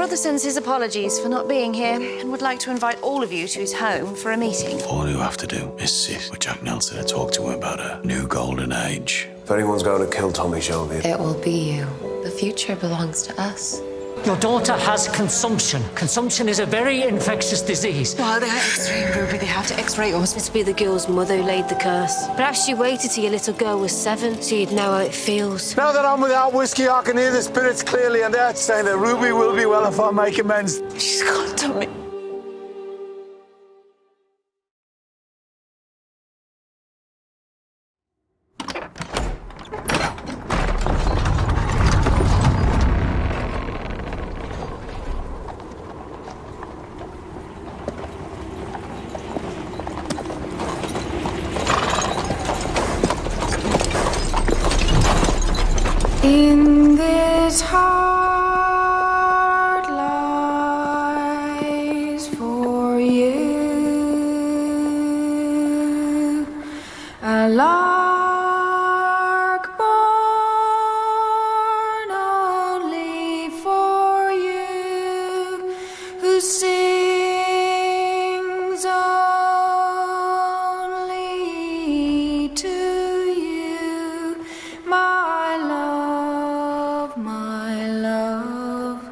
brother sends his apologies for not being here and would like to invite all of you to his home for a meeting. All you have to do is sit with Jack Nelson and talk to him about a new golden age. If anyone's going to kill Tommy Shelby, It will be you. The future belongs to us. Your daughter has consumption. Consumption is a very infectious disease. While they're X-raying Ruby, they have to X-ray us. Must be the girl's mother who laid the curse. Perhaps she waited till your little girl was 7 so you'd know how it feels. Now that I'm without whiskey, I can hear the spirits clearly, and they're saying that Ruby will be well if I make amends. She's got Tommy. In this heart lies for you a lark born only for you, who sings only to you, my love, my love,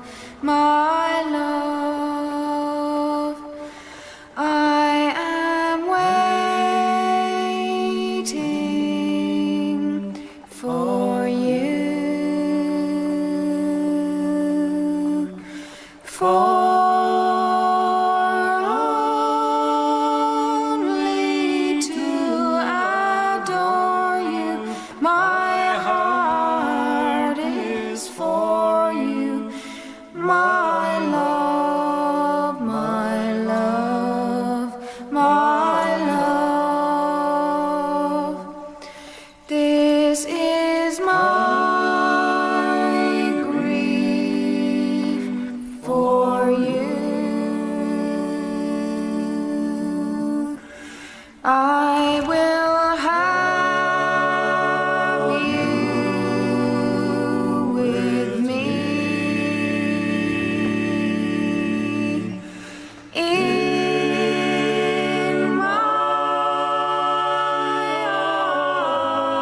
my love. I am waiting for you, only to adore you. My heart is for you, my love, my love, my love. This is my grief for you. I will have you with me in my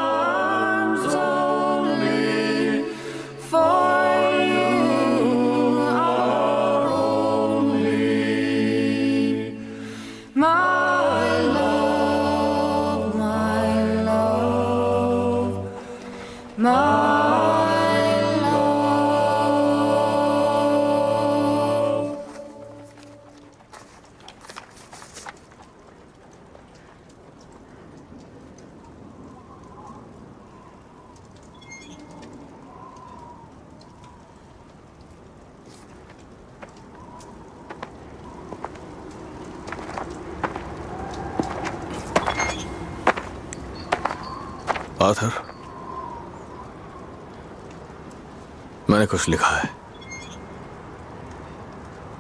arms only for you, only my love, my love, my love. Arthur, मैंने कुछ लिखा है।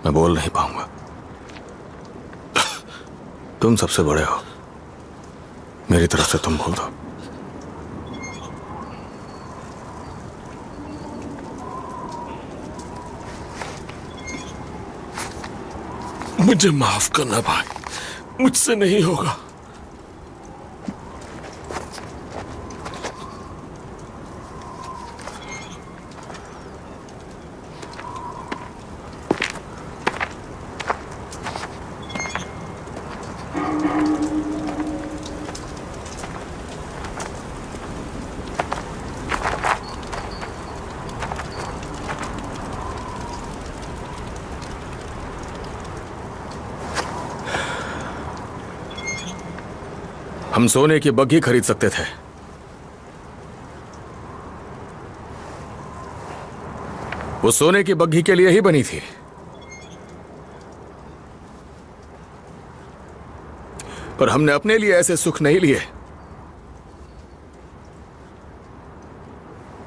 मैं बोल नहीं पाऊंगा। तुम सबसे बड़े हो, मेरी तरफ से तुम बोल दो। मुझे माफ करना भाई, मुझसे नहीं होगा। हम सोने की बग्घी खरीद सकते थे। वो सोने की बग्घी के लिए ही बनी थी। पर हमने अपने लिए ऐसे सुख नहीं लिए,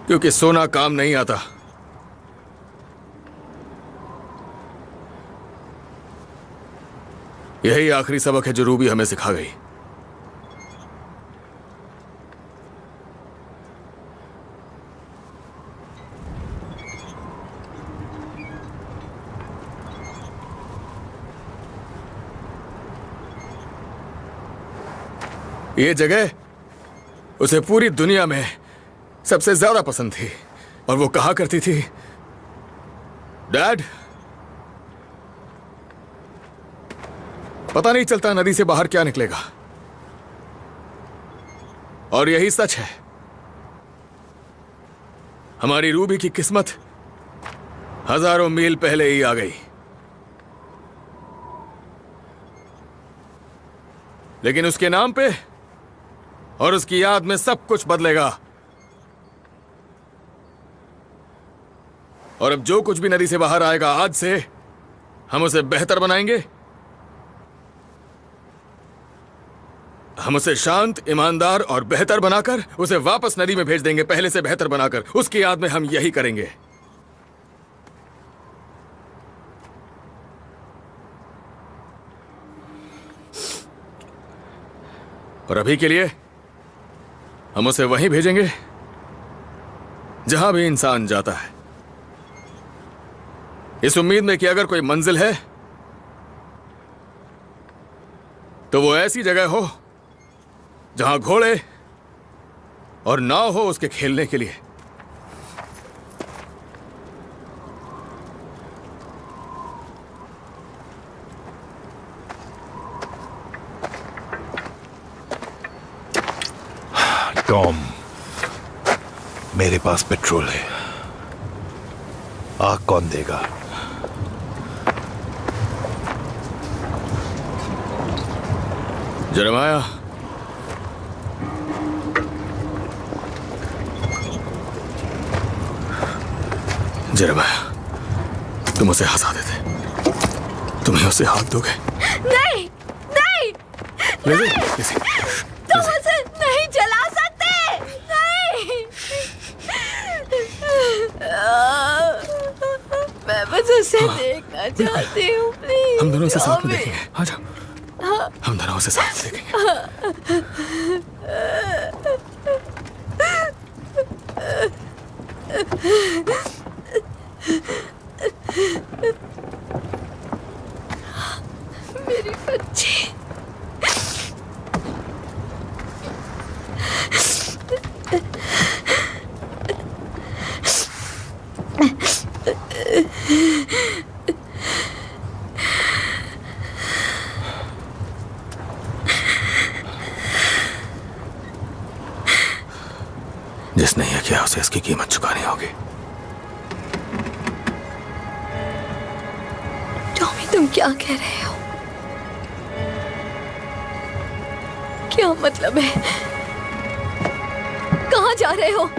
क्योंकि सोना काम नहीं आता। यही आखिरी सबक है जो रूबी हमें सिखा गई। ये जगह उसे पूरी दुनिया में सबसे ज्यादा पसंद थी और वो कहा करती थी, डैड, पता नहीं चलता नदी से बाहर क्या निकलेगा। और यही सच है। हमारी रूबी की किस्मत हजारों मील पहले ही आ गई, लेकिन उसके नाम पे और उसकी याद में सब कुछ बदलेगा। और अब जो कुछ भी नदी से बाहर आएगा, आज से हम उसे बेहतर बनाएंगे। हम उसे शांत, ईमानदार और बेहतर बनाकर उसे वापस नदी में भेज देंगे, पहले से बेहतर बनाकर। उसकी याद में हम यही करेंगे। और अभी के लिए हम उसे वहीं भेजेंगे जहां भी इंसान जाता है, इस उम्मीद में कि अगर कोई मंजिल है तो वो ऐसी जगह हो जहां घोड़े और नाव हो उसके खेलने के लिए। टॉम, मेरे पास पेट्रोल है। आग कौन देगा? जेरेमाया, जेरेमाया, तुम उसे हंसा देते, तुम्हें उसे हाथ दोगे? नहीं, नहीं, ले तुम उसे नहीं जला सकते, नहीं। मैं बस उसे देखना चाहती हूँ, प्लीज। हम दोनों उसे साथ में देखेंगे, आ जाओ। हम दोनों उसे साथ में देखेंगे। मेरी बच्ची। जिसने यह किया उसे इसकी कीमत चुकानी होगी। टॉमी, तुम क्या कह रहे हो? क्या मतलब है? कहाँ जा रहे हो?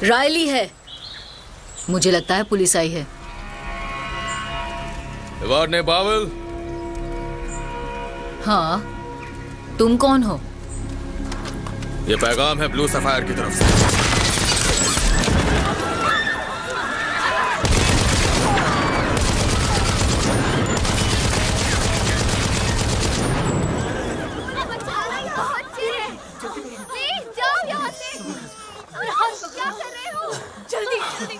रायली है। मुझे लगता है पुलिस आई है। वार्डने बावल। हाँ, तुम कौन हो? ये पैगाम है ब्लू सफायर की तरफ से। प्लीज जाओ यहाँ से। क्या कर रहे हो? जल्दी जल्दी।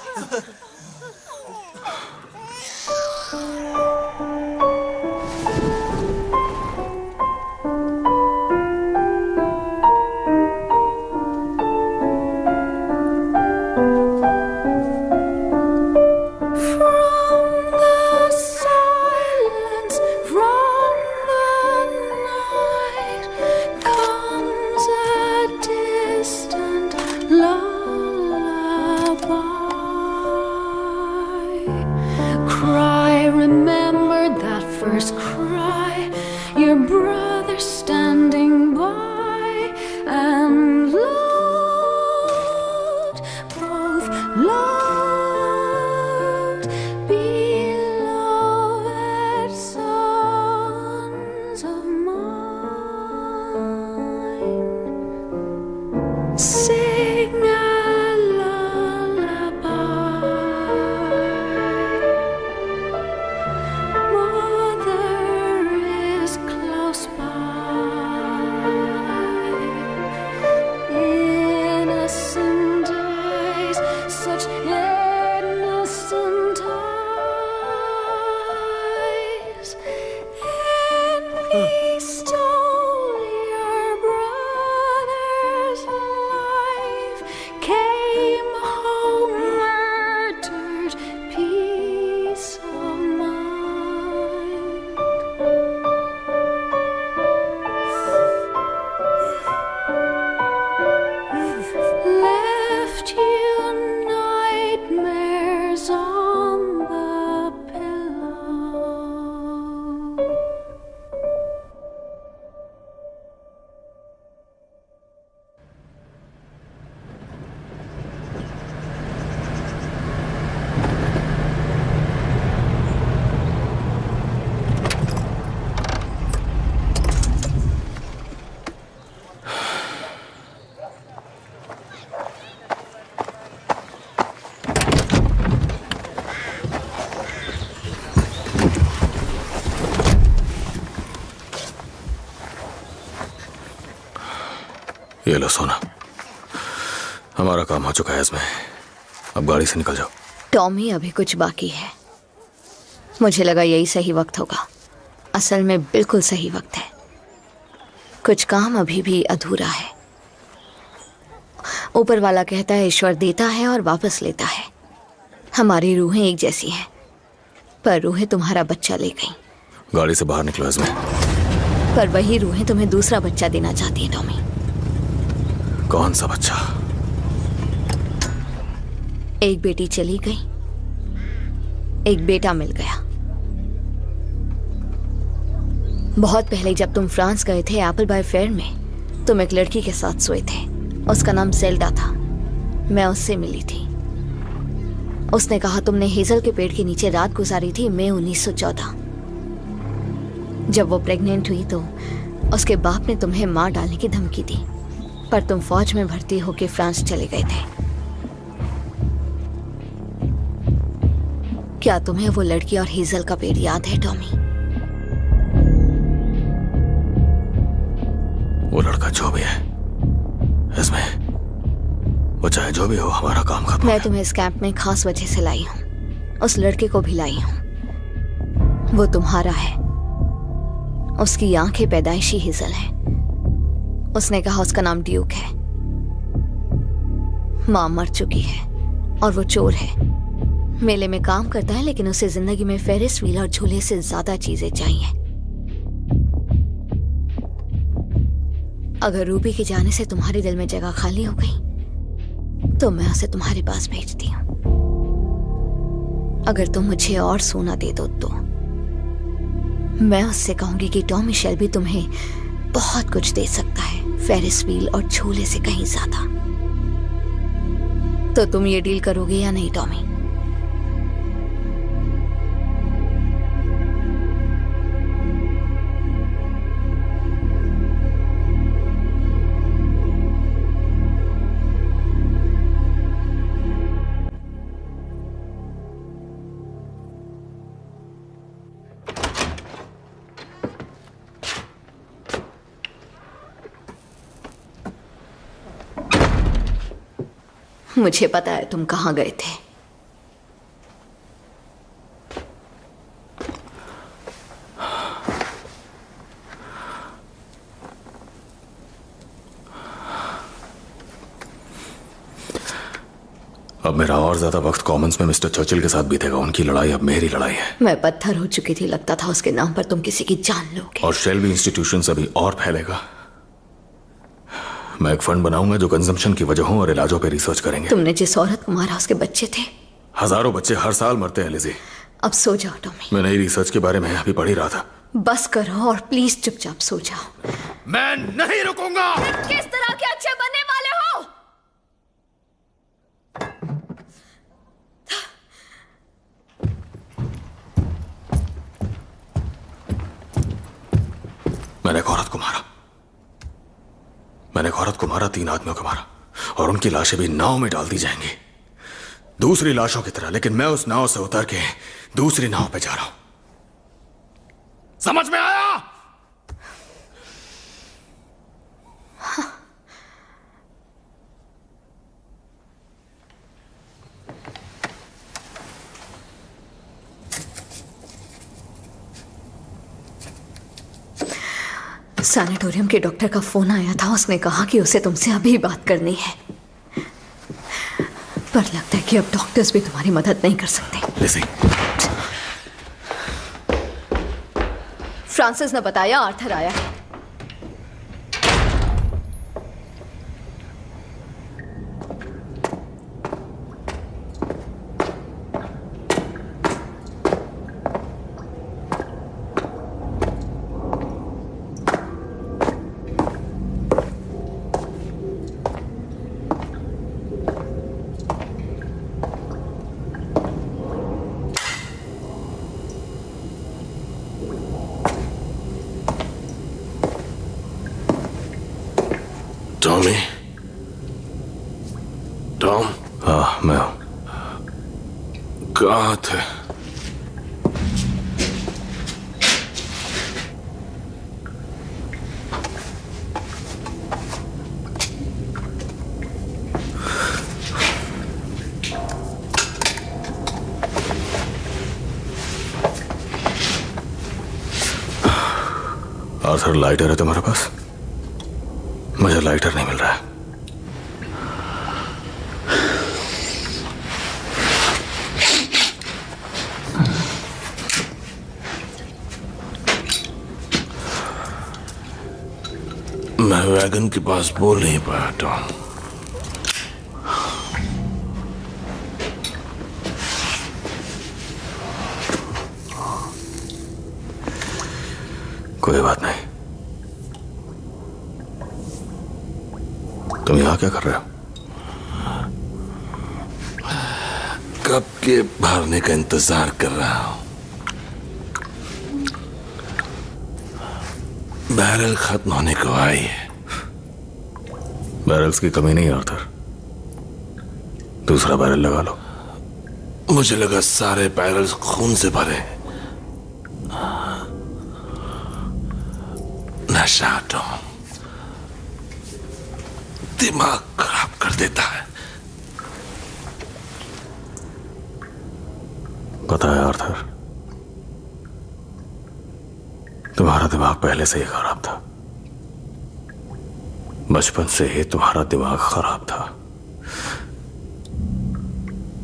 ये लो सोना, हमारा काम हो चुका है इसमें। अब गाड़ी से निकल जाओ। टॉमी, अभी कुछ बाकी है। मुझे लगा यही सही वक्त होगा। असल में बिल्कुल सही वक्त है। कुछ काम अभी भी अधूरा है। ऊपर वाला कहता है ईश्वर देता है और वापस लेता है। हमारी रूहें एक जैसी हैं, पर रूहें तुम्हारा बच्चा ले गई। गाड़ी से बाहर निकलो इसमें। पर वही रूहें तुम्हें दूसरा बच्चा देना चाहती है टॉमी। कौन सा बच्चा? एक बेटी चली गई, एक बेटा मिल गया। बहुत पहले जब तुम फ्रांस गए थे एप्पल बाय फेयर में, तुम एक लड़की के साथ सोए थे। उसका नाम जेल्डा था। मैं उससे मिली थी। उसने कहा तुमने हेजल के पेड़ के नीचे रात गुजारी थी मई 1914। जब वो प्रेग्नेंट हुई तो उसके बाप ने तुम्हें मार डालने की धमकी दी, पर तुम फौज में भर्ती होकर फ्रांस चले गए थे। क्या तुम्हें वो लड़की और हेजल का पेड़ याद है टॉमी? वो लड़का जो भी है इसमें, वो चाहे जो भी हो, हमारा काम खत्म। मैं तुम्हें इस कैंप में खास वजह से लाई हूँ। उस लड़के को भी लाई हूँ। वो तुम्हारा है। उसकी आंखें पैदाइशी हेजल है। उसने कहा उसका नाम ड्यूक है। माँ मर चुकी है और वो चोर है। मेले में काम करता है, लेकिन उसे जिंदगी में फेरिस व्हील और झूले से ज्यादा चीजें चाहिए। अगर रूबी के जाने से तुम्हारे दिल में जगह खाली हो गई तो मैं उसे तुम्हारे पास भेजती हूँ। अगर तुम मुझे और सोना दे दो तो मैं उससे कहूंगी कि टॉमी शेल्बी तुम्हें बहुत कुछ दे सकता है, फेरिस व्हील और झूले से कहीं ज्यादा। तो तुम ये डील करोगे या नहीं टॉमी? मुझे पता है तुम कहाँ गए थे। अब मेरा और ज्यादा वक्त कॉमन्स में मिस्टर चर्चिल के साथ बीतेगा। उनकी लड़ाई अब मेरी लड़ाई है। मैं पत्थर हो चुकी थी, लगता था उसके नाम पर तुम किसी की जान लोगे। और शेल्बी इंस्टीट्यूशन अभी और फैलेगा। मैं एक फंड बनाऊंगा जो कंजम्पशन की वजहों और इलाजों पे रिसर्च करेंगे। तुमने जिस औरत को मारा उसके बच्चे थे। हजारों बच्चे हर साल मरते हैं लिज़ी। अब सो जाओ टॉमी। मैं नई रिसर्च के बारे में अभी पढ़ ही रहा था। बस करो और प्लीज चुपचाप सो जाओ। मैं नहीं रुकूंगा। किस तरह के अच्छे बनने वाले हो? मैंने एक औरत को मारा। मैंने एक औरत को मारा, 3 आदमियों को मारा, और उनकी लाशें भी नाव में डाल दी जाएंगी दूसरी लाशों की तरह। लेकिन मैं उस नाव से उतर के दूसरी नाव पे जा रहा हूं। समझ में आया? सैनिटोरियम के डॉक्टर का फोन आया था। उसने कहा कि उसे तुमसे अभी बात करनी है, पर लगता है कि अब डॉक्टर्स भी तुम्हारी मदद नहीं कर सकते। लिज़ी, फ्रांसिस ने बताया आर्थर आया है। Tommy, Tom. हाँ, मैं हूं। कहाँ थे? आर्थर, लाइटर है तुम्हारे पास? मुझे लाइटर नहीं मिल रहा है। मैं वैगन के पास बोल नहीं पाया टॉम। कोई बात नहीं। तुम यहां क्या कर रहे हो? कब के भरने का इंतजार कर रहा हूं। बैरल खत्म होने को आई है। बैरल्स की कमी नहीं आर्थर, दूसरा बैरल लगा लो। मुझे लगा सारे बैरल्स खून से भरे। नशा टॉम दिमाग खराब कर देता है। पता है आर्थर, तुम्हारा दिमाग पहले से ही खराब था। बचपन से ही तुम्हारा दिमाग खराब था,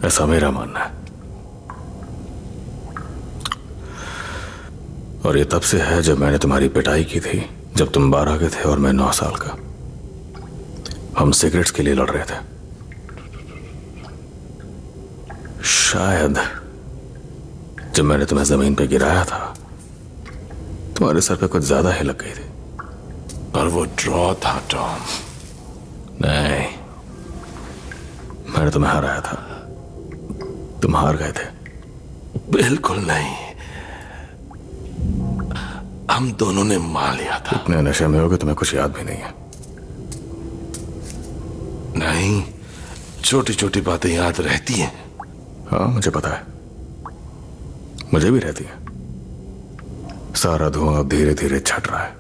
ऐसा मेरा मानना है। और ये तब से है जब मैंने तुम्हारी पिटाई की थी, जब तुम 12 के थे और मैं 9 साल का। हम सिगरेट्स के लिए लड़ रहे थे। शायद जब मैंने तुम्हें जमीन पे गिराया था, तुम्हारे सर पे कुछ ज्यादा ही लग गई थी। पर वो ड्रॉ था टॉम। नहीं, मैंने तुम्हें हराया था। तुम हार गए थे। बिल्कुल नहीं, हम दोनों ने मार लिया था। इतने नशे में हो कि तुम्हें कुछ याद भी नहीं है। नहीं, छोटी छोटी बातें याद रहती हैं। हाँ, मुझे पता है, मुझे भी रहती है। सारा धुआं अब धीरे धीरे छट रहा है।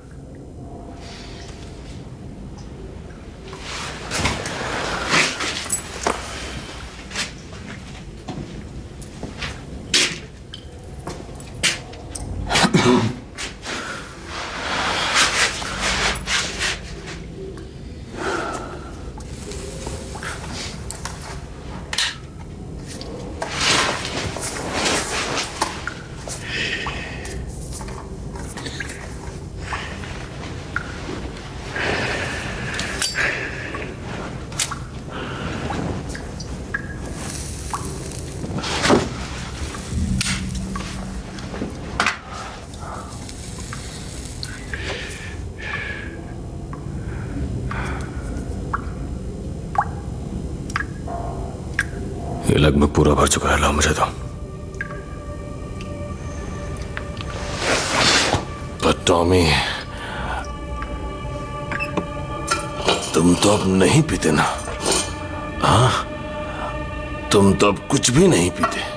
ये लगभग पूरा भर चुका है, लाओ मुझे तो। पर टॉमी, तुम तो अब नहीं पीते ना? हाँ, तुम तो अब कुछ भी नहीं पीते।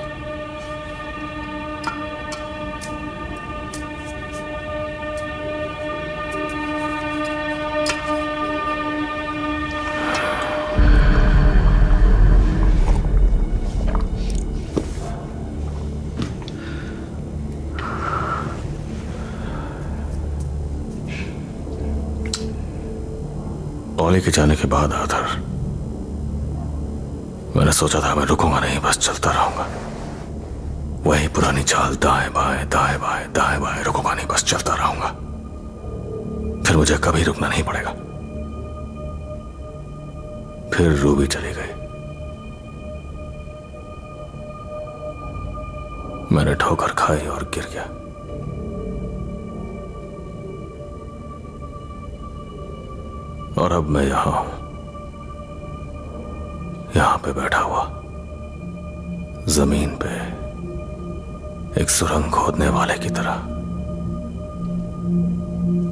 ओली के जाने के बाद आर्थर, मैंने सोचा था मैं रुकूंगा नहीं, बस चलता रहूंगा। वही पुरानी चाल, दाएं बाएं दाएं बाएं दाएं बाएं, रुकूंगा नहीं, बस चलता रहूंगा। फिर मुझे कभी रुकना नहीं पड़ेगा। फिर रूबी चली गई। मैंने ठोकर खाई और गिर गया। और अब मैं यहां हूं, यहां पे बैठा हुआ, जमीन पे एक सुरंग खोदने वाले की तरह,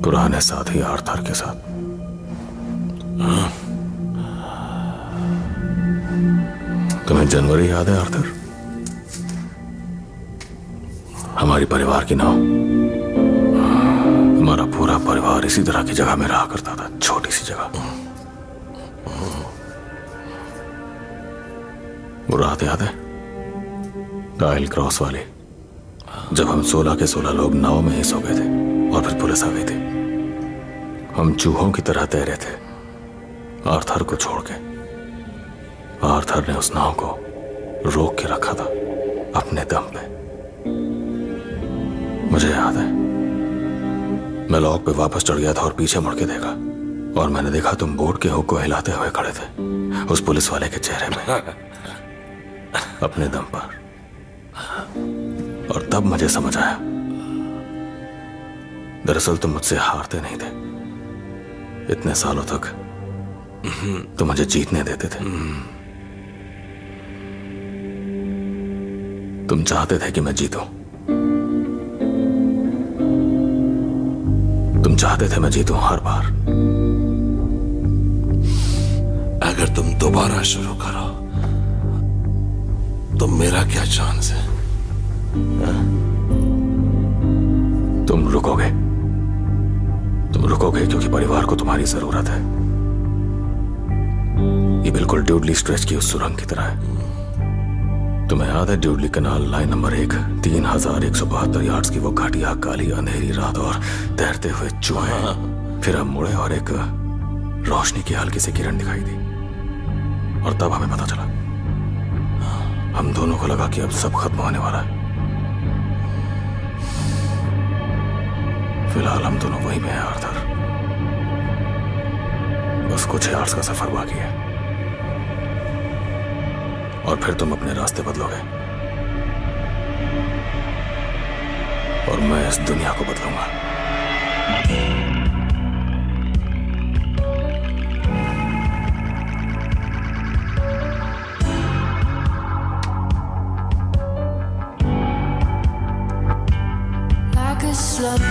पुराने साथी आर्थर के साथ। तुम्हें जनवरी याद है आर्थर? हमारी परिवार की नाव। हमारा पूरा परिवार इसी तरह की जगह में रहा करता था, छोटी सी जगह। वो रात याद है, काइल क्रॉस वाली, जब हम 16 के 16 लोग नाव में ही सो गए थे और फिर पुलिस आ गई थी। हम चूहों की तरह तैरे थे, आर्थर को छोड़ के। आर्थर ने उस नाव को रोक के रखा था अपने दम पे। मुझे याद है, मैं लॉक पे वापस चढ़ गया था और पीछे मुड़ के देखा, और मैंने देखा तुम बोट के हुक को हिलाते हुए खड़े थे उस पुलिस वाले के चेहरे में, अपने दम पर। और तब मुझे समझ आया, दरअसल तुम मुझसे हारते नहीं थे। इतने सालों तक तुम मुझे जीतने देते थे। तुम चाहते थे कि मैं जीतूं। तुम चाहते थे मैं जीतूं हर बार। अगर तुम दोबारा शुरू करो तो मेरा क्या चांस है? तुम रुकोगे। तुम रुकोगे क्योंकि परिवार को तुम्हारी जरूरत है। ये बिल्कुल ड्यूडली स्ट्रेच की उस सुरंग की तरह है। तुम्हें याद है ड्यूडली कनाल लाइन नंबर 1, 3172 यार्ड्स की वो घटिया काली अंधेरी रात और तैरते हुए चूहे। फिर हम मुड़े और एक रोशनी की हल्की सी किरण दिखाई दी, और तब हमें पता चला, हम दोनों को लगा कि अब सब खत्म होने वाला है। फिलहाल हम दोनों वहीं पे हैं आर्थर। बस कुछ यार्ड्स का सफर बाकी है, और फिर तुम अपने रास्ते बदलोगे और मैं इस दुनिया को बदलूंगा। Start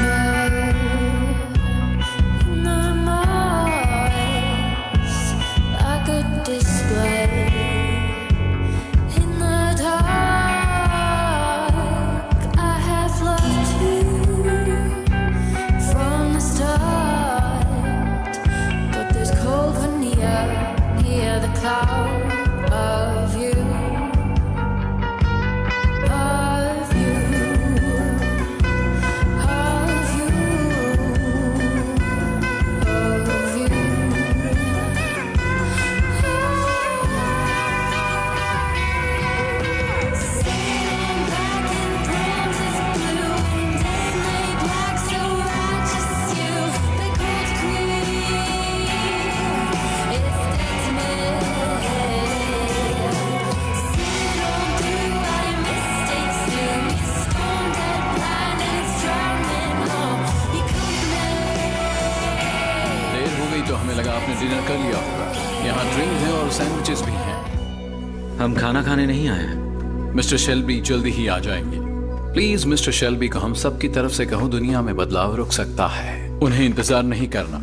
लगा आपने डिनर कर लिया होगा। यहाँ ड्रिंक है और सैंडविचेस भी हैं। हम खाना खाने नहीं आए हैं। मिस्टर शेल्बी जल्दी ही आ जाएंगे। प्लीज मिस्टर शेल्बी को हम सब की तरफ से कहो, दुनिया में बदलाव रुक सकता है, उन्हें इंतजार नहीं करना।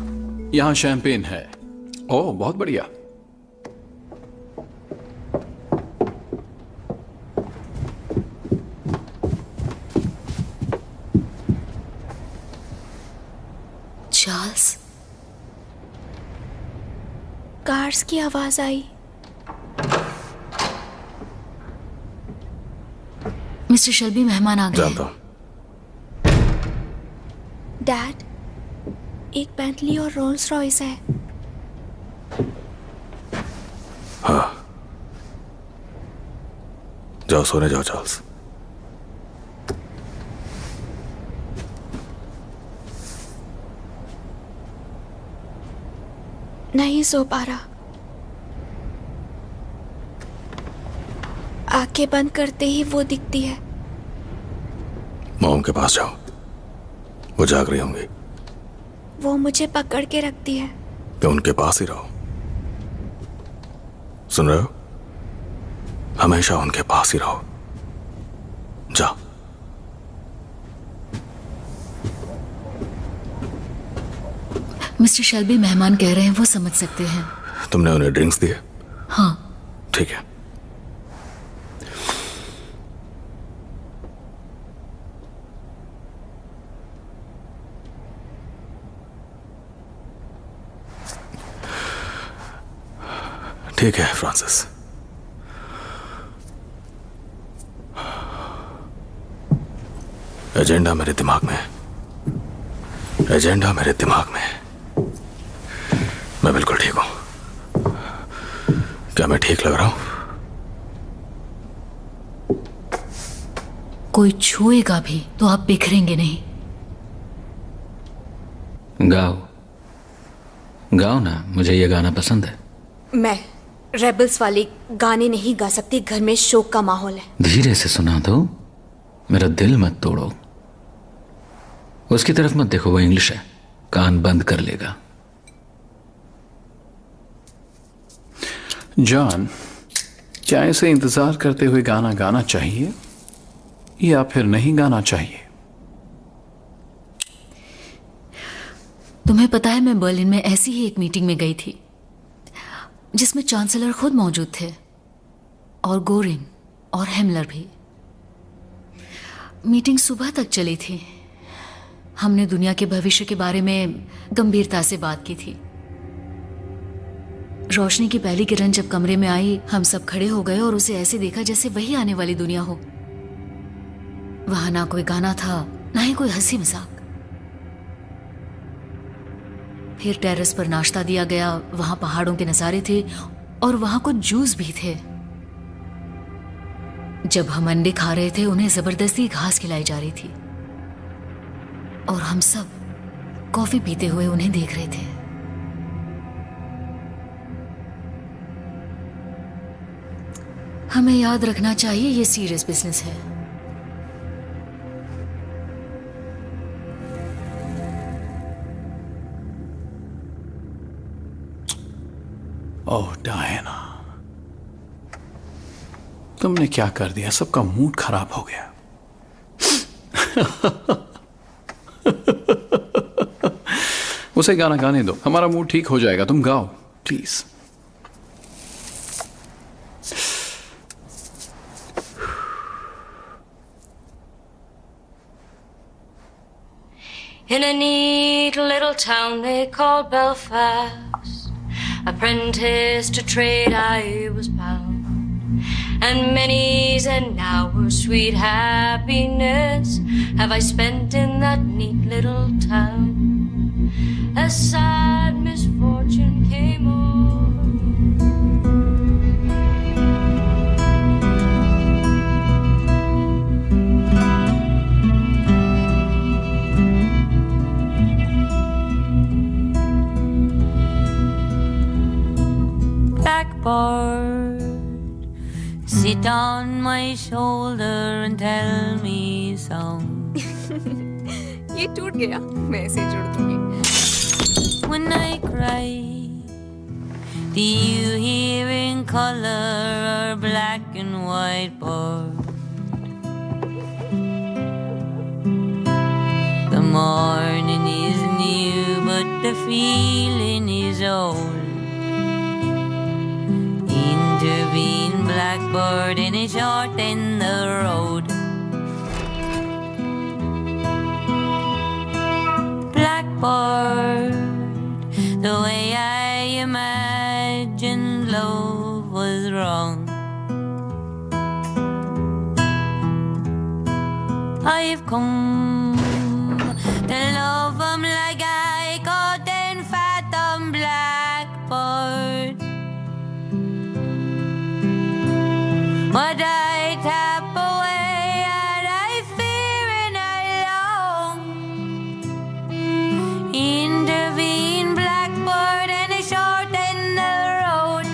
यहाँ शैंपेन है। ओह बहुत बढ़िया। चार्ल्स, कार्स की आवाज आई। मिस्टर शेल्बी मेहमान आ गए। जानता हूं। डैड, एक बेंटली और रोल्स रॉयस है। हाँ, जाओ सोने जाओ चार्ल्स। नहीं सो पा रहा। आंखें बंद करते ही वो दिखती है। मॉम के पास जाओ, वो जाग रही होंगी। वो मुझे पकड़ के रखती है। तो उनके पास ही रहो। सुन रहे हो? हमेशा उनके पास ही रहो। जाओ। मिस्टर शेल्बी मेहमान कह रहे हैं, वो समझ सकते हैं। तुमने उन्हें ड्रिंक्स दिए? हाँ। ठीक है। ठीक है फ्रांसिस। एजेंडा मेरे दिमाग में है। एजेंडा मेरे दिमाग में है। मैं बिल्कुल ठीक हूं। क्या मैं ठीक लग रहा हूं? कोई छुएगा भी तो आप बिखरेंगे नहीं। गाओ गाओ ना, मुझे ये गाना पसंद है। मैं रेबल्स वाली गाने नहीं गा सकती, घर में शोक का माहौल है। धीरे से सुना दो, मेरा दिल मत तोड़ो। उसकी तरफ मत देखो, वो इंग्लिश है, कान बंद कर लेगा। जॉन, क्या इसे इंतजार करते हुए गाना गाना चाहिए या फिर नहीं गाना चाहिए? तुम्हें पता है, मैं बर्लिन में ऐसी ही एक मीटिंग में गई थी जिसमें चांसलर खुद मौजूद थे और गोरिंग और हेमलर भी। मीटिंग सुबह तक चली थी। हमने दुनिया के भविष्य के बारे में गंभीरता से बात की थी। रोशनी की पहली किरण जब कमरे में आई, हम सब खड़े हो गए और उसे ऐसे देखा जैसे वही आने वाली दुनिया हो। वहां ना कोई गाना था, ना ही कोई हंसी मजाक। फिर टेरेस पर नाश्ता दिया गया। वहां पहाड़ों के नजारे थे और वहां कुछ जूस भी थे। जब हम अंडे खा रहे थे, उन्हें जबरदस्ती घास खिलाई जा रही थी और हम सब कॉफी पीते हुए उन्हें देख रहे थे। हमें याद रखना चाहिए, ये सीरियस बिजनेस है। ओह डायना, तुमने क्या कर दिया? सबका मूड खराब हो गया। उसे गाना गाने दो, हमारा मूड ठीक हो जाएगा। तुम गाओ please. In a neat little town they called Belfast, apprentice to trade I was bound, and many's an hour sweet happiness have I spent in that neat little town. A sad misfortune came over backboard, sit on my shoulder and tell me song. ये टूट गया, मैं इसे जोड़ दूंगी। When I cry Do you hear in color or black and white board? The morning is new, but the feeling is old. Intervene, blackboard, and it shorten the road. Blackboard, the way I imagined love was wrong. I've come to love 'em like I couldn't fathom blackboard. But I tap away and I fear and I long. Intervene, blackboard, and it shorten the road.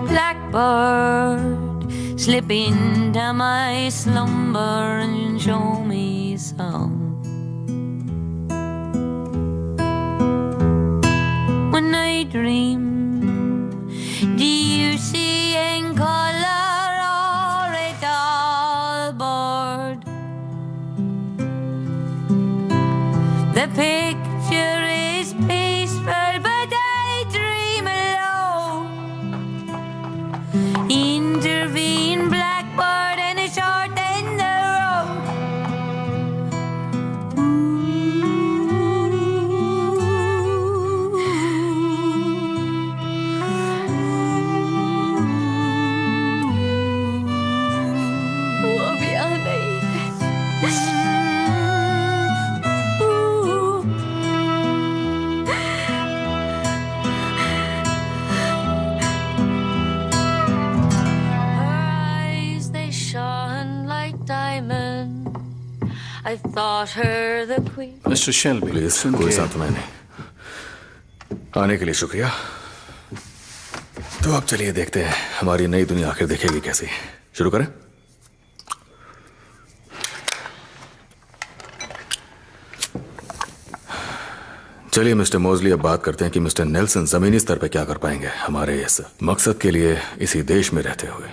Blackbird, slip into my slumber and show me a song. When I dream, do you see in color or it all bored? The picture is peaceful, but I dream alone. Intervene, blackboard, and it shorten the road. वो अभी यहाँ नहीं है। I thought her the queen. Mister Shelby, please कोई साथ में नहीं। आने के लिए शुक्रिया। तो अब चलिए देखते हैं हमारी नई दुनिया आखिर दिखेगी कैसी। शुरू करें? चलिए मिस्टर मोजली, अब बात करते हैं कि मिस्टर नेल्सन जमीनी स्तर पर क्या कर पाएंगे हमारे इस मकसद के लिए इसी देश में रहते हुए।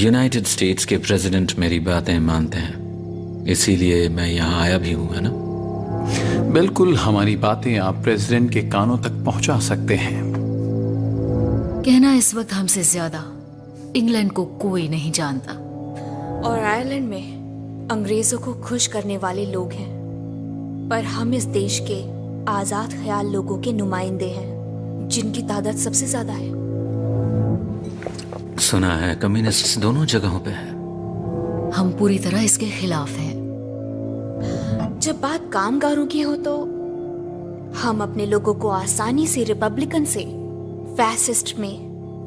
यूनाइटेड स्टेट्स के प्रेसिडेंट मेरी बातें मानते हैं, इसीलिए मैं यहाँ आया भी हूँ, है ना? बिल्कुल, हमारी बातें आप प्रेसिडेंट के कानों तक पहुंचा सकते हैं। कहना इस वक्त हमसे ज्यादा इंग्लैंड को कोई नहीं जानता। और आयरलैंड में अंग्रेजों को खुश करने वाले लोग हैं, पर हम इस देश के आजाद ख्याल लोगों के नुमाइंदे हैं, जिनकी तादाद सबसे ज्यादा है। सुना है कम्युनिस्ट दोनों जगहों पे है। हम पूरी तरह इसके खिलाफ हैं। जब बात कामगारों की हो तो हम अपने लोगों को आसानी से रिपब्लिकन से फैसिस्ट में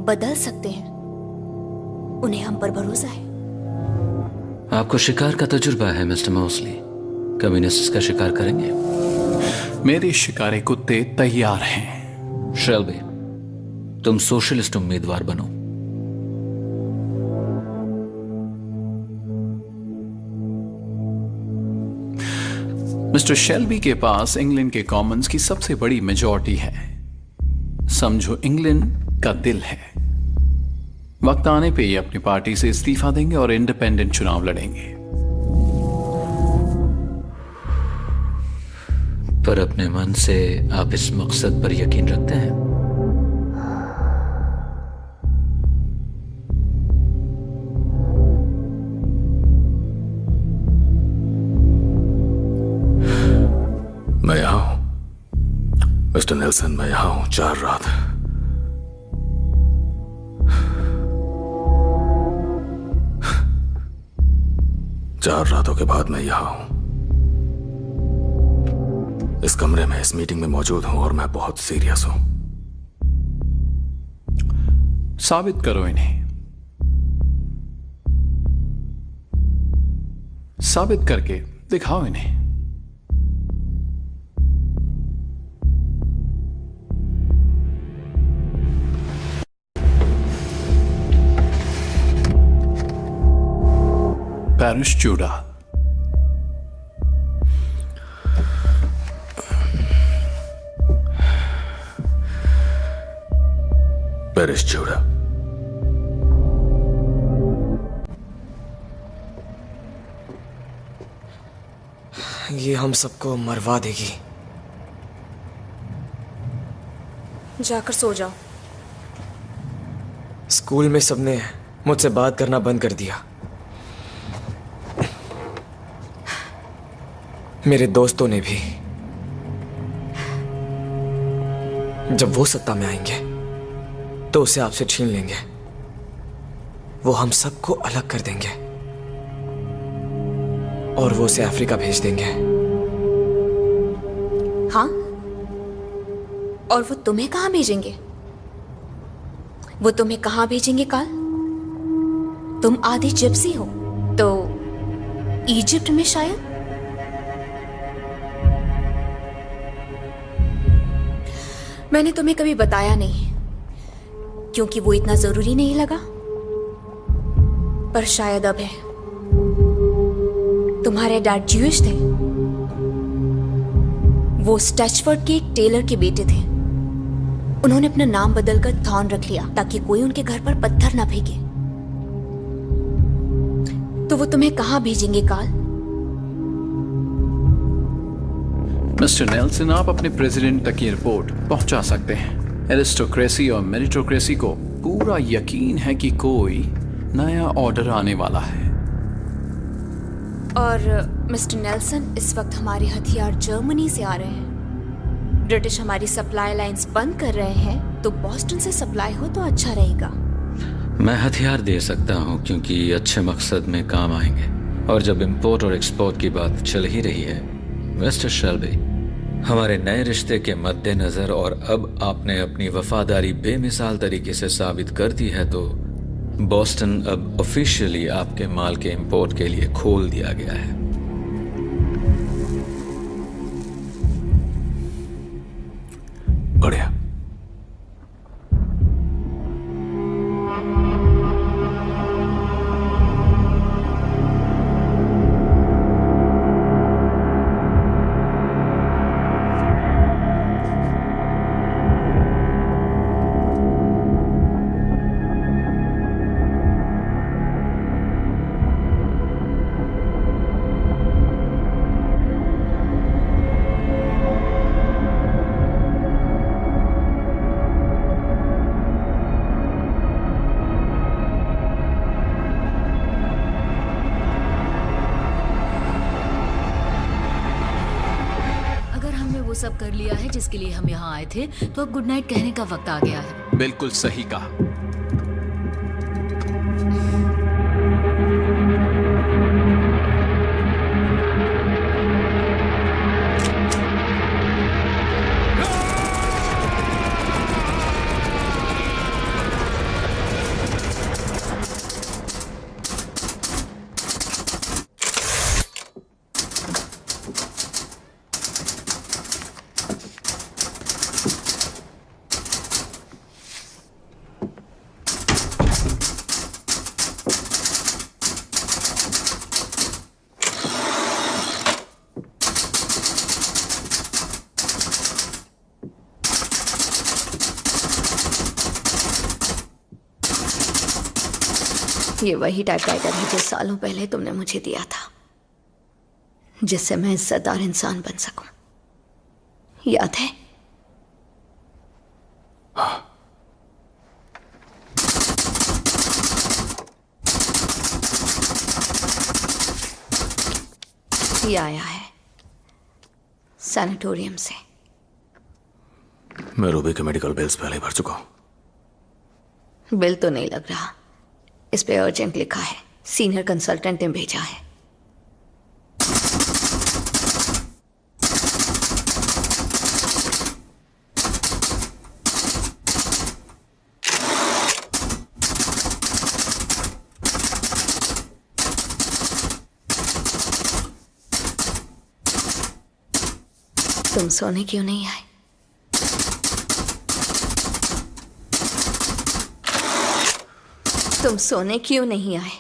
बदल सकते हैं। उन्हें हम पर भरोसा है। आपको शिकार का तजुर्बा है मिस्टर मोस्ली, कम्युनिस्ट का शिकार करेंगे? मेरे शिकारी कुत्ते तैयार हैं। शेल्बी, तुम सोशलिस्ट उम्मीदवार बनो। मिस्टर शेल्बी के पास इंग्लैंड के कॉमन्स की सबसे बड़ी मेजॉरिटी है। समझो इंग्लैंड का दिल है। वक्त आने पे ये अपनी पार्टी से इस्तीफा देंगे और इंडिपेंडेंट चुनाव लड़ेंगे। पर अपने मन से आप इस मकसद पर यकीन रखते हैं? मैं यहां हूं मिस्टर नेल्सन, मैं यहां हूं 4 रात। चार रातों के बाद मैं यहां हूं, इस कमरे में, इस मीटिंग में मौजूद हूं और मैं बहुत सीरियस हूं। साबित करो इन्हें। साबित करके दिखाओ इन्हें। Parish Judah. Parish Judah. ये हम सबको मरवा देगी। जाकर सो जाओ। स्कूल में सबने मुझसे बात करना बंद कर दिया। मेरे दोस्तों ने भी। जब वो सत्ता में आएंगे तो उसे आपसे छीन लेंगे। वो हम सबको अलग कर देंगे और वो उसे अफ्रीका भेज देंगे। हाँ? और वो तुम्हें कहां भेजेंगे? वो तुम्हें कहां भेजेंगे काल? तुम आधी जिप्सी हो, तो इजिप्ट में शायद। मैंने तुम्हें कभी बताया नहीं क्योंकि वो इतना जरूरी नहीं लगा, पर शायद अब है। तुम्हारे डैड ज्यूइश थे। वो स्टैचफोर्ड के एक टेलर के बेटे थे। उन्होंने अपना नाम बदलकर थॉर्न रख लिया ताकि कोई उनके घर पर पत्थर ना फेंके। तो वो तुम्हें कहां भेजेंगे काल? मिस्टर नेल्सन, आप अपने प्रेसिडेंट तक ये रिपोर्ट पहुंचा सकते हैं। एरिस्टोक्रेसी और मेरिटोक्रेसी को पूरा यकीन है कि कोई नया ऑर्डर आने वाला है। और मिस्टर नेल्सन, इस वक्त हमारे हथियार जर्मनी से आ रहे हैं। ब्रिटिश हमारी सप्लाई लाइंस बंद कर रहे हैं, तो बॉस्टन से सप्लाई हो तो अच्छा रहेगा। मैं हथियार दे सकता हूं क्योंकि अच्छे मकसद में काम आएंगे। और जब इंपोर्ट और एक्सपोर्ट की बात चल ही रही है, मिस्टर शेल्बी, हमारे नए रिश्ते के मद्देनजर और अब आपने अपनी वफादारी बेमिसाल तरीके से साबित कर दी है, तो बॉस्टन अब ऑफिशियली आपके माल के इंपोर्ट के लिए खोल दिया गया है। बढ़िया। सब कर लिया है जिसके लिए हम यहाँ आए थे, तो अब गुड नाइट कहने का वक्त आ गया है। बिल्कुल सही कहा। ये वही टाइपराइटर है जो सालों पहले तुमने मुझे दिया था, जिससे मैं इज्जतदार इंसान बन सकूं। याद है? हाँ। ये आया है सैनिटोरियम से। मैं रूबी के मेडिकल बिल्स पहले ही भर चुका हूं। बिल तो नहीं लग रहा, इस पे अर्जेंट लिखा है। सीनियर कंसल्टेंट ने भेजा है। तुम सोने क्यों नहीं आए? तुम सोने क्यों नहीं आए?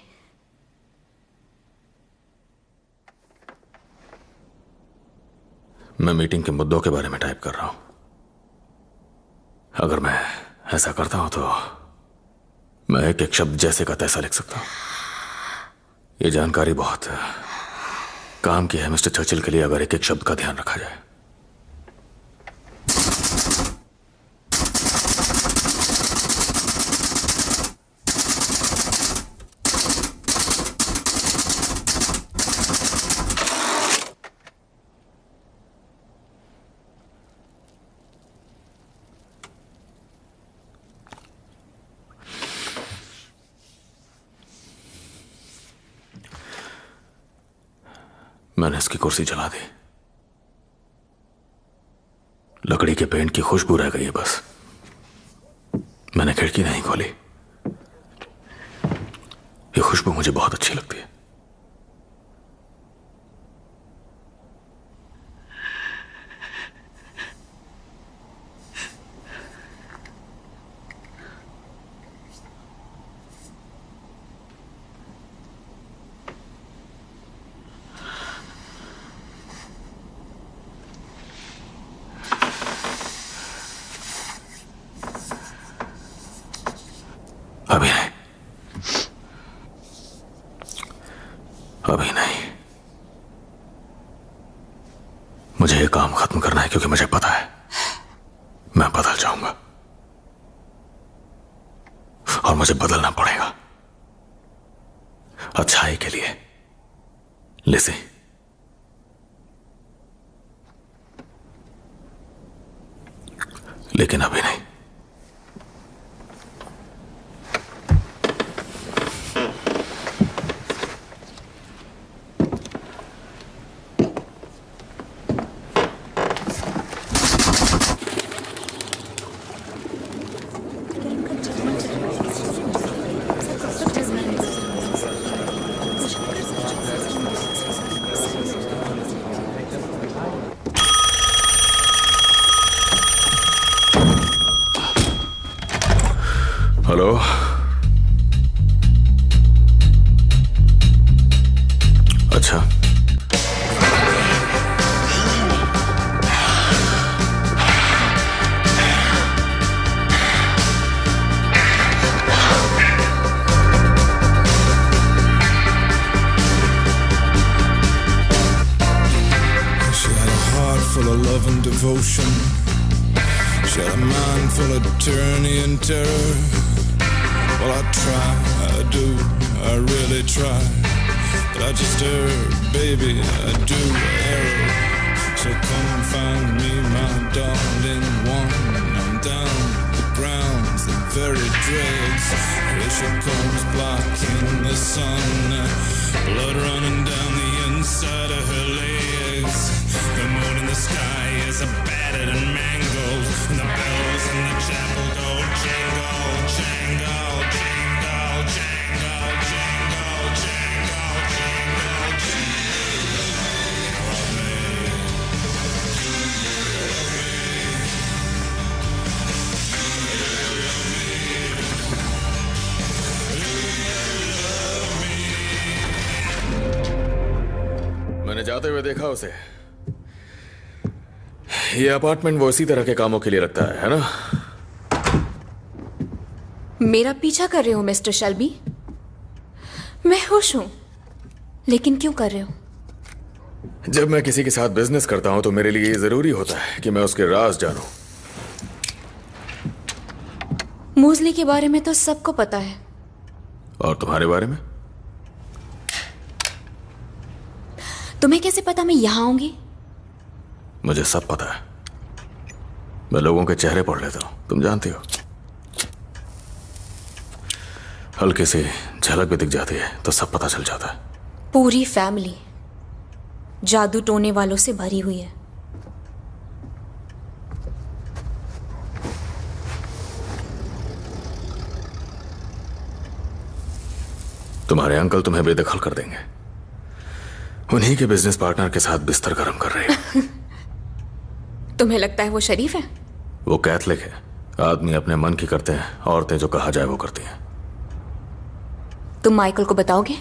मैं मीटिंग के मुद्दों के बारे में टाइप कर रहा हूं। अगर मैं ऐसा करता हूं तो मैं एक एक शब्द जैसे का तैसा लिख सकता हूं। ये जानकारी बहुत काम की है मिस्टर चर्चिल के लिए, अगर एक एक शब्द का ध्यान रखा जाए। मैंने इसकी कुर्सी जला दी। लकड़ी के पेंट की खुशबू रह गई है बस। मैंने खिड़की नहीं खोली। ये खुशबू मुझे बहुत अच्छी लगती है। अभी नहीं, अभी नहीं। मुझे ये काम खत्म करना है क्योंकि मुझे पता है मैं बदल जाऊंगा और मुझे बदलना पड़ेगा अच्छाई के लिए। लिसी, लेकिन अभी नहीं। हेलो, अच्छा, She had a heart full of love and devotion. She had a mind full of tyranny and terror. Well, I try, I do, I really try. But I just err, baby, I do err. So come find me, my darling one. I'm down the grounds, the very dregs. Here she comes, blocking the sun. Blood running down the inside of her legs. The moon in the sky is a battered and mangled. And the bells in the chapel go jingle, jangle, jingle, jangle, jingle, jangle, jingle, मैंने जाते हुए देखा उसे। ये apartment वो इसी तरह के कामों के लिए रखता है ना? मेरा पीछा कर रहे हो मिस्टर शेल्बी? मैं खुश हूं, लेकिन क्यों कर रहे हो? जब मैं किसी के साथ बिजनेस करता हूं तो मेरे लिए ये जरूरी होता है कि मैं उसके राज जानूं। मूजली के बारे में तो सबको पता है। और तुम्हारे बारे में? तुम्हें कैसे पता मैं यहां आऊंगी? मुझे सब पता है। मैं लोगों के चेहरे पढ़ लेता हूं, तुम जानती हो। हल्की सी झलक भी दिख जाती है तो सब पता चल जाता है। पूरी फैमिली जादू टोने वालों से भरी हुई है। तुम्हारे अंकल तुम्हें बेदखल कर देंगे। उन्हीं के बिजनेस पार्टनर के साथ बिस्तर गर्म कर रहे हैं। तुम्हें लगता है वो शरीफ है? वो कैथलिक है। आदमी अपने मन की करते हैं, औरतें जो कहा जाए वो करती हैं। तुम माइकल को बताओगे?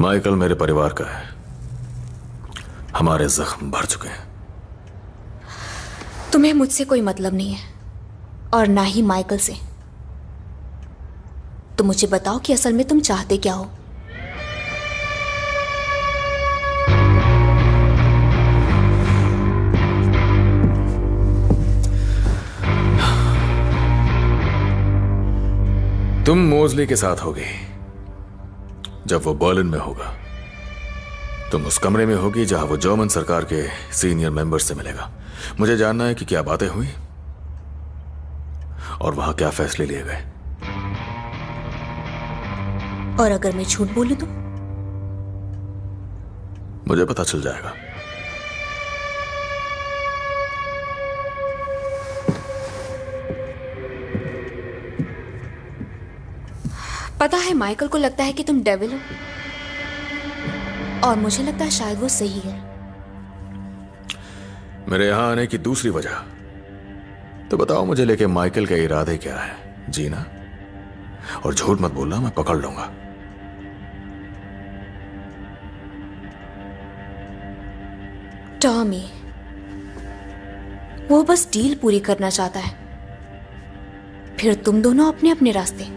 माइकल मेरे परिवार का है। हमारे जख्म भर चुके हैं। तुम्हें मुझसे कोई मतलब नहीं है और ना ही माइकल से। तो मुझे बताओ कि असल में तुम चाहते क्या हो? तुम मोजली के साथ होगी जब वो बर्लिन में होगा। तुम उस कमरे में होगी जहां वो जर्मन सरकार के सीनियर मेंबर से मिलेगा। मुझे जानना है कि क्या बातें हुई और वहां क्या फैसले लिए गए। और अगर मैं झूठ बोलूं तो? मुझे पता चल जाएगा। पता है, माइकल को लगता है कि तुम डेविल हो और मुझे लगता है शायद वो सही है। मेरे यहां आने की दूसरी वजह तो बताओ मुझे, लेके माइकल के इरादे क्या है? जीना? और झूठ मत बोलना, मैं पकड़ लूंगा। टॉमी, वो बस डील पूरी करना चाहता है, फिर तुम दोनों अपने अपने रास्ते।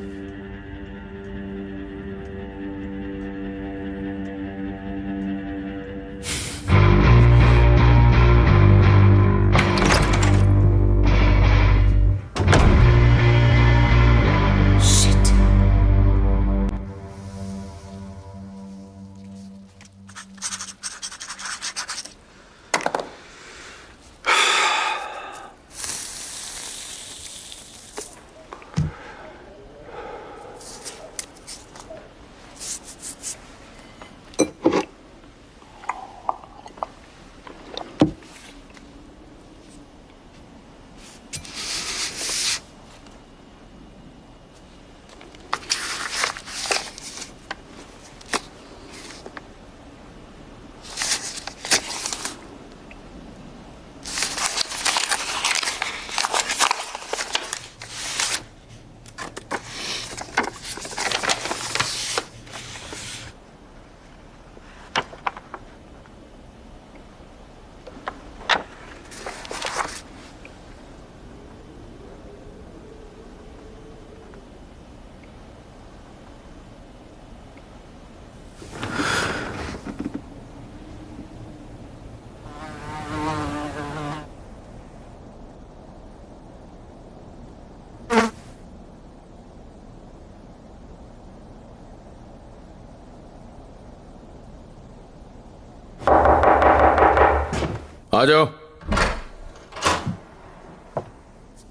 आ जाओ।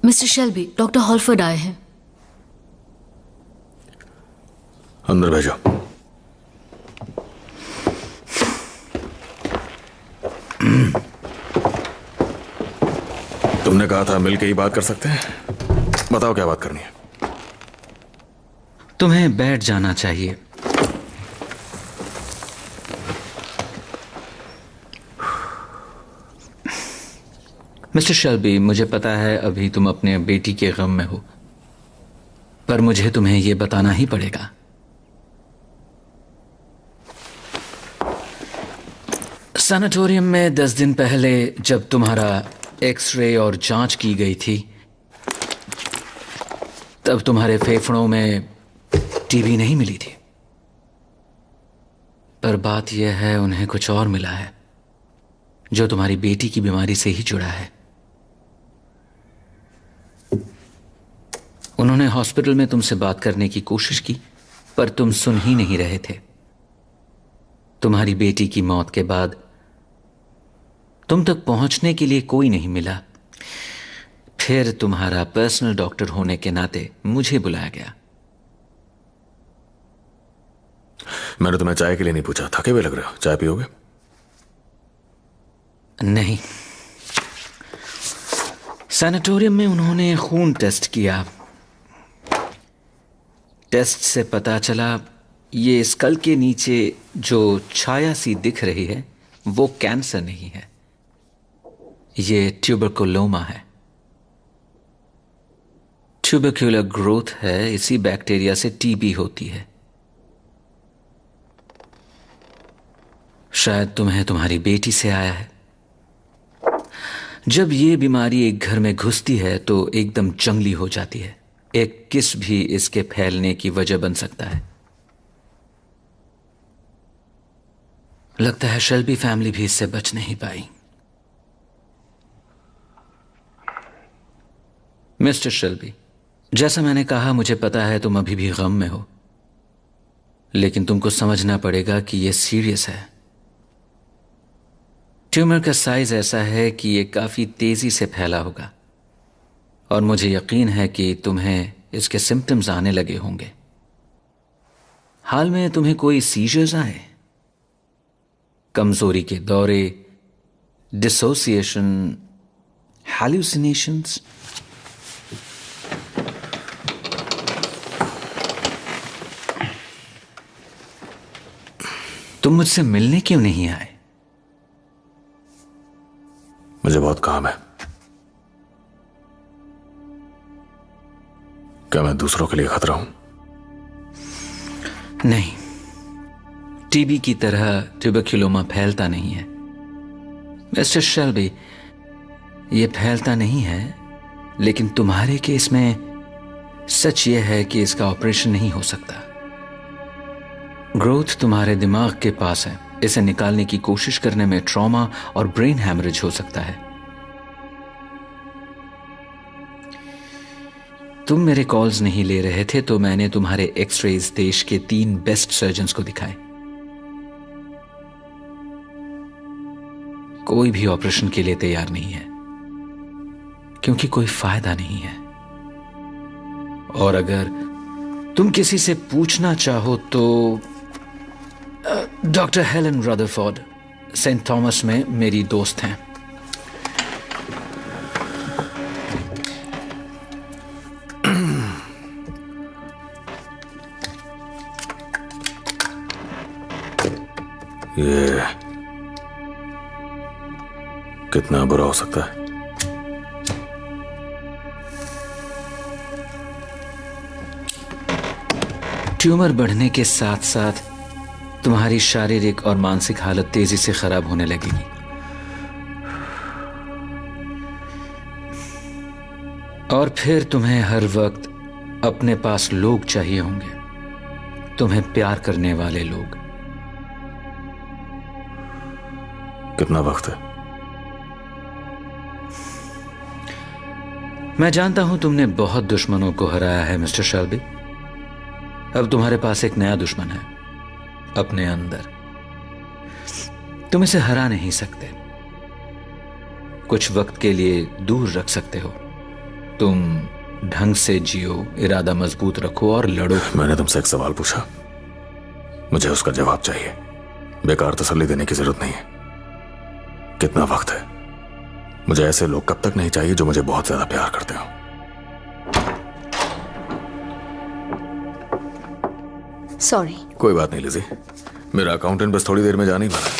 मिस्टर शेल्बी, डॉक्टर हॉलफर्ड आए हैं। अंदर भेजो। तुमने कहा था मिलके ही बात कर सकते हैं। बताओ क्या बात करनी है। तुम्हें बैठ जाना चाहिए। मिस्टर शेल्बी, मुझे पता है अभी तुम अपने बेटी के गम में हो, पर मुझे तुम्हें यह बताना ही पड़ेगा। सैनिटोरियम में 10 दिन पहले जब तुम्हारा एक्सरे और जांच की गई थी, तब तुम्हारे फेफड़ों में टीबी नहीं मिली थी। पर बात यह है, उन्हें कुछ और मिला है जो तुम्हारी बेटी की बीमारी से ही जुड़ा है। उन्होंने हॉस्पिटल में तुमसे बात करने की कोशिश की, पर तुम सुन ही नहीं रहे थे। तुम्हारी बेटी की मौत के बाद तुम तक पहुंचने के लिए कोई नहीं मिला। फिर तुम्हारा पर्सनल डॉक्टर होने के नाते मुझे बुलाया गया। मैंने तुम्हें चाय के लिए नहीं पूछा। थके हुए लग रहे हो, चाय पियोगे? नहीं। सैनिटोरियम में उन्होंने खून टेस्ट किया। टेस्ट से पता चला ये स्कल के नीचे जो छाया सी दिख रही है वो कैंसर नहीं है, ये ट्यूबरकुलोमा है। ट्यूबरक्यूलर ग्रोथ है, इसी बैक्टीरिया से टीबी होती है। शायद तुम्हें तुम्हारी बेटी से आया है। जब ये बीमारी एक घर में घुसती है तो एकदम जंगली हो जाती है। एक किस भी इसके फैलने की वजह बन सकता है। लगता है शेल्बी फैमिली भी इससे बच नहीं पाई। मिस्टर शेल्बी, जैसा मैंने कहा, मुझे पता है तुम अभी भी गम में हो, लेकिन तुमको समझना पड़ेगा कि यह सीरियस है। ट्यूमर का साइज ऐसा है कि यह काफी तेजी से फैला होगा और मुझे यकीन है कि तुम्हें इसके सिम्टम्स आने लगे होंगे। हाल में तुम्हें कोई सीजर्स आए? कमजोरी के दौरे, डिसोसिएशन, हैलुसिनेशंस? तुम मुझसे मिलने क्यों नहीं आए? मुझे बहुत काम है। क्या मैं दूसरों के लिए खतरा हूं? नहीं, टीबी की तरह ट्यूबरक्यूलोमा फैलता नहीं है। मिस्टर शेल्बी, यह फैलता नहीं है, लेकिन तुम्हारे केस में सच यह है कि इसका ऑपरेशन नहीं हो सकता। ग्रोथ तुम्हारे दिमाग के पास है। इसे निकालने की कोशिश करने में ट्रॉमा और ब्रेन हैमरेज हो सकता है। तुम मेरे कॉल्स नहीं ले रहे थे तो मैंने तुम्हारे एक्सरेज देश के 3 बेस्ट सर्जन्स को दिखाए। कोई भी ऑपरेशन के लिए तैयार नहीं है, क्योंकि कोई फायदा नहीं है। और अगर तुम किसी से पूछना चाहो तो doctor Helen Rutherford Saint Thomas में मेरी दोस्त हैं। ये कितना बुरा हो सकता है? ट्यूमर बढ़ने के साथ साथ तुम्हारी शारीरिक और मानसिक हालत तेजी से खराब होने लगेगी। और फिर तुम्हें हर वक्त अपने पास लोग चाहिए होंगे, तुम्हें प्यार करने वाले लोग। कितना वक्त है? मैं जानता हूं तुमने बहुत दुश्मनों को हराया है मिस्टर शेल्बी। अब तुम्हारे पास एक नया दुश्मन है अपने अंदर। तुम इसे हरा नहीं सकते, कुछ वक्त के लिए दूर रख सकते हो। तुम ढंग से जियो, इरादा मजबूत रखो और लड़ो। मैंने तुमसे एक सवाल पूछा, मुझे उसका जवाब चाहिए। बेकार तसल्ली देने की जरूरत नहीं है। कितना वक्त है? मुझे ऐसे लोग कब तक नहीं चाहिए जो मुझे बहुत ज्यादा प्यार करते हो। सॉरी। कोई बात नहीं लिज़ी, मेरा अकाउंटेंट बस थोड़ी देर में जाने ही वाला है।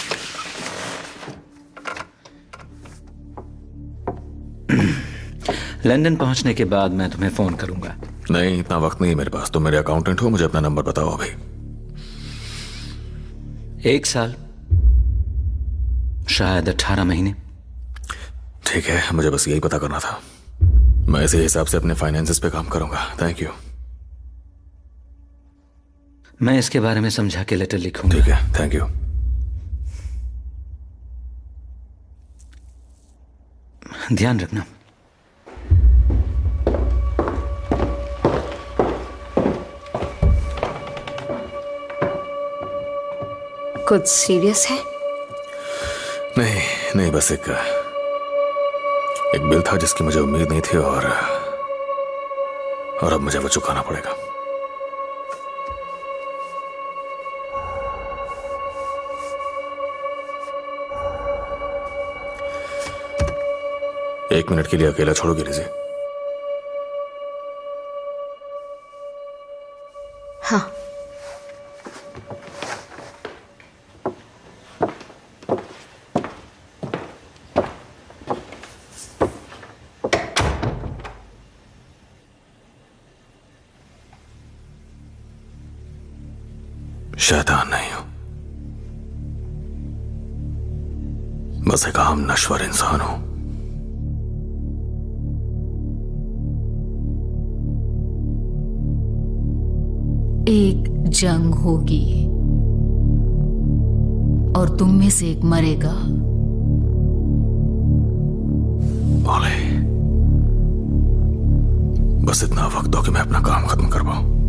लंदन पहुंचने के बाद मैं तुम्हें फोन करूंगा। नहीं, इतना वक्त नहीं है मेरे पास। तुम मेरे अकाउंटेंट हो, मुझे अपना नंबर बताओ अभी। 1 साल, शायद 18 महीने। ठीक है, मुझे बस यही पता करना था। मैं इसी हिसाब से अपने फाइनेंसेस पे काम करूंगा। Thank you. मैं इसके बारे में समझा के लेटर लिखूंगा। ठीक है, थैंक यू। ध्यान रखना। कुछ सीरियस है? नहीं नहीं, बस एक बिल था जिसकी मुझे उम्मीद नहीं थी और अब मुझे वो चुकाना पड़ेगा। एक मिनट के लिए अकेला छोड़ोगे लिज़ी? हाँ। शैतान नहीं हूं, बस एक आम नश्वर इंसान हूं। एक जंग होगी और तुम में से एक मरेगा। ओले, बस इतना वक्त दो कि मैं अपना काम खत्म कर पाऊं।